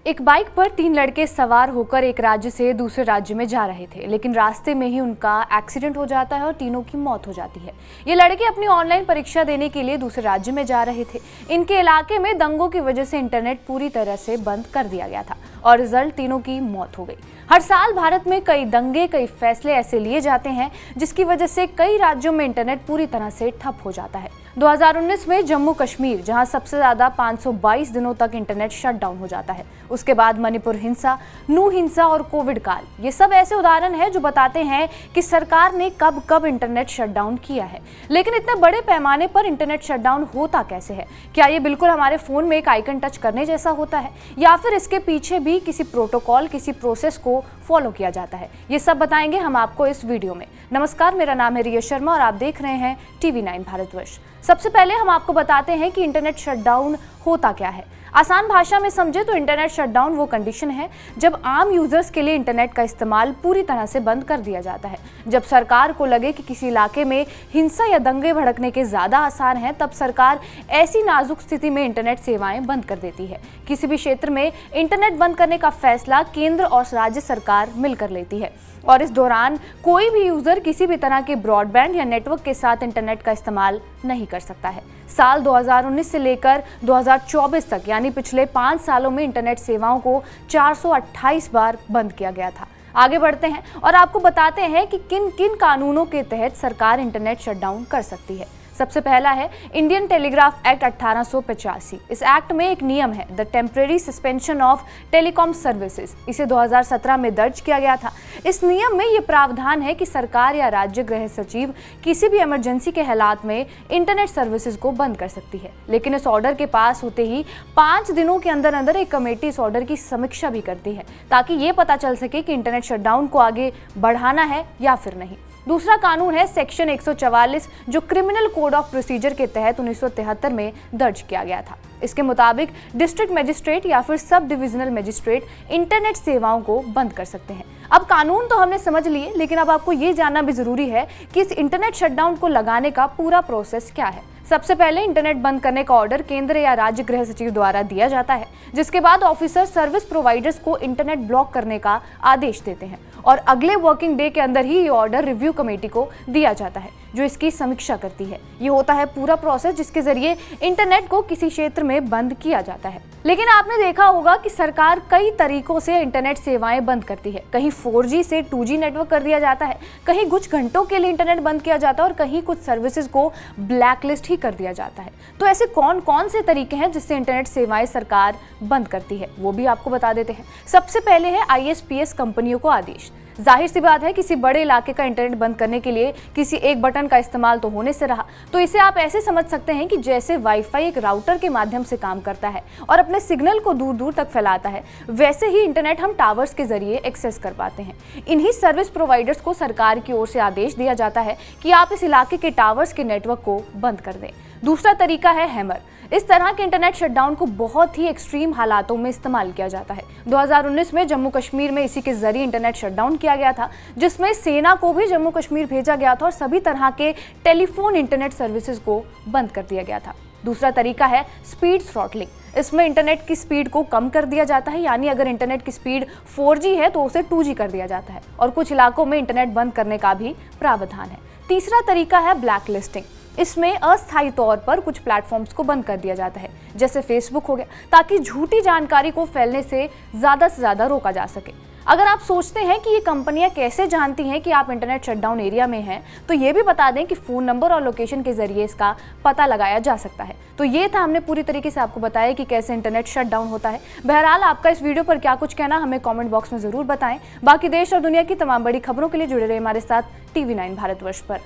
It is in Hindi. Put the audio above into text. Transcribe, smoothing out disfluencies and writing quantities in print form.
एक बाइक पर 3 लड़के सवार होकर एक राज्य से दूसरे राज्य में जा रहे थे, लेकिन रास्ते में ही उनका एक्सीडेंट हो जाता है और तीनों की मौत हो जाती है। ये लड़के अपनी ऑनलाइन परीक्षा देने के लिए दूसरे राज्य में जा रहे थे। इनके इलाके में दंगों की वजह से इंटरनेट पूरी तरह से बंद कर दिया गया था और रिजल्ट तीनों की मौत हो गई। हर साल भारत में कई दंगे, कई फैसले ऐसे लिए जाते हैं जिसकी वजह से कई राज्यों में इंटरनेट पूरी तरह से ठप हो जाता है। 2019 में जम्मू कश्मीर, जहां सबसे ज्यादा 522 दिनों तक इंटरनेट शटडाउन हो जाता है। उसके बाद मणिपुर हिंसा, नू हिंसा और कोविड काल, ये सब ऐसे उदाहरण हैं जो बताते हैं कि सरकार ने कब कब इंटरनेट शटडाउन किया है। लेकिन इतने बड़े पैमाने पर इंटरनेट शटडाउन होता कैसे है? क्या ये बिल्कुल हमारे फोन में एक आइकन टच करने जैसा होता है, या फिर इसके पीछे भी किसी प्रोटोकॉल, किसी प्रोसेस को फॉलो किया जाता है? ये सब बताएंगे हम आपको इस वीडियो में। नमस्कार, मेरा नाम है रिया शर्मा और आप देख रहे हैं TV9 भारतवर्ष। सबसे पहले हम आपको बताते हैं कि इंटरनेट शटडाउन होता क्या है। आसान भाषा में समझे तो इंटरनेट शटडाउन वो कंडीशन है जब आम यूजर्स के लिए इंटरनेट का इस्तेमाल पूरी तरह से बंद कर दिया जाता है। जब सरकार को लगे कि किसी इलाके में हिंसा या दंगे भड़कने के ज्यादा आसार हैं, तब सरकार ऐसी नाजुक स्थिति में इंटरनेट सेवाएं बंद कर देती है। किसी भी क्षेत्र में इंटरनेट बंद करने का फैसला केंद्र और राज्य सरकार मिलकर लेती है और इस दौरान कोई भी यूजर किसी भी तरह के ब्रॉडबैंड या नेटवर्क के साथ इंटरनेट का इस्तेमाल नहीं कर सकता है। साल 2019 से लेकर 2024 तक, यानी पिछले 5 सालों में इंटरनेट सेवाओं को 428 बार बंद किया गया था। आगे बढ़ते हैं और आपको बताते हैं कि किन किन कानूनों के तहत सरकार इंटरनेट शटडाउन कर सकती है। सबसे पहला है इंडियन टेलीग्राफ एक्ट 1885। इस एक्ट में एक नियम है, the temporary suspension of telecom services. इसे 2017 में दर्ज किया गया था। इस नियम में ये प्रावधान है कि सरकार या राज्य गृह सचिव किसी भी इमरजेंसी के हालात में इंटरनेट सर्विसेज को बंद कर सकती है। लेकिन इस ऑर्डर के पास होते ही 5 दिनों के अंदर अंदर एक कमेटी इस ऑर्डर की समीक्षा भी करती है, ताकि ये पता चल सके कि इंटरनेट शटडाउन को आगे बढ़ाना है या फिर नहीं। दूसरा कानून है सेक्शन 144, जो क्रिमिनल कोड ऑफ प्रोसीजर के तहत 1973 में दर्ज किया गया था। इसके मुताबिक डिस्ट्रिक्ट मजिस्ट्रेट या फिर सब डिविजनल मजिस्ट्रेट इंटरनेट सेवाओं को बंद कर सकते हैं। अब कानून तो हमने समझ लिए, लेकिन अब आपको ये जानना भी जरूरी है कि इस इंटरनेट शटडाउन को लगाने का पूरा प्रोसेस क्या है। सबसे पहले इंटरनेट बंद करने का ऑर्डर केंद्र या राज्य गृह सचिव द्वारा दिया जाता है, जिसके बाद ऑफिसर सर्विस प्रोवाइडर्स को इंटरनेट ब्लॉक करने का आदेश देते हैं और अगले वर्किंग डे के अंदर ही ये ऑर्डर रिव्यू कमेटी को दिया जाता है, जो इसकी समीक्षा करती है। ये होता है पूरा प्रोसेस जिसके जरिए इंटरनेट को किसी क्षेत्र में बंद किया जाता है। लेकिन आपने देखा होगा कि सरकार कई तरीकों से इंटरनेट सेवाएं बंद करती है। कहीं 4G से 2G नेटवर्क कर दिया जाता है, कहीं कुछ घंटों के लिए इंटरनेट बंद किया जाता है और कहीं कुछ सर्विसेज को ब्लैकलिस्ट ही कर दिया जाता है। तो ऐसे कौन कौन से तरीके हैं जिससे इंटरनेट सेवाएं सरकार बंद करती है, वो भी आपको बता देते हैं। सबसे पहले है ISPs कंपनियों को आदेश। जाहिर सी बात है, किसी बड़े इलाके का इंटरनेट बंद करने के लिए किसी एक बटन का इस्तेमाल तो होने से रहा। तो इसे आप ऐसे समझ सकते हैं कि जैसे वाईफाई एक राउटर के माध्यम से काम करता है और अपने सिग्नल को दूर दूर तक फैलाता है, वैसे ही इंटरनेट हम टावर्स के जरिए एक्सेस कर पाते हैं। इन्हीं सर्विस प्रोवाइडर्स को सरकार की ओर से आदेश दिया जाता है कि आप इस इलाके के टावर्स के नेटवर्क को बंद कर दें। दूसरा तरीका है हैमर। इस तरह के इंटरनेट शटडाउन को बहुत ही एक्सट्रीम हालातों में इस्तेमाल किया जाता है। 2019 में जम्मू कश्मीर में इसी के जरिए इंटरनेट शटडाउन किया गया था, जिसमें सेना को भी जम्मू कश्मीर भेजा गया था और सभी तरह के टेलीफोन इंटरनेट सर्विसेज को बंद कर दिया गया था। दूसरा तरीका है स्पीड थ्रॉटलिंग। इसमें इंटरनेट की स्पीड को कम कर दिया जाता है, यानी अगर इंटरनेट की स्पीड 4G है तो उसे 2G कर दिया जाता है और कुछ इलाकों में इंटरनेट बंद करने का भी प्रावधान है। तीसरा तरीका है ब्लैक लिस्टिंग। इसमें अस्थायी तौर पर कुछ प्लेटफॉर्म्स को बंद कर दिया जाता है, जैसे फेसबुक हो गया, ताकि झूठी जानकारी को फैलने से ज्यादा रोका जा सके। अगर आप सोचते हैं कि ये कंपनियां कैसे जानती हैं कि आप इंटरनेट शटडाउन एरिया में हैं, तो ये भी बता दें कि फ़ोन नंबर और लोकेशन के जरिए इसका पता लगाया जा सकता है। तो ये था, हमने पूरी तरीके से आपको बताया कि कैसे इंटरनेट शटडाउन होता है। बहरहाल, आपका इस वीडियो पर क्या कुछ कहना, हमें कमेंट बॉक्स में ज़रूर बताएं। बाकी देश और दुनिया की तमाम बड़ी खबरों के लिए जुड़े रहे हमारे साथ TV9 भारतवर्ष पर।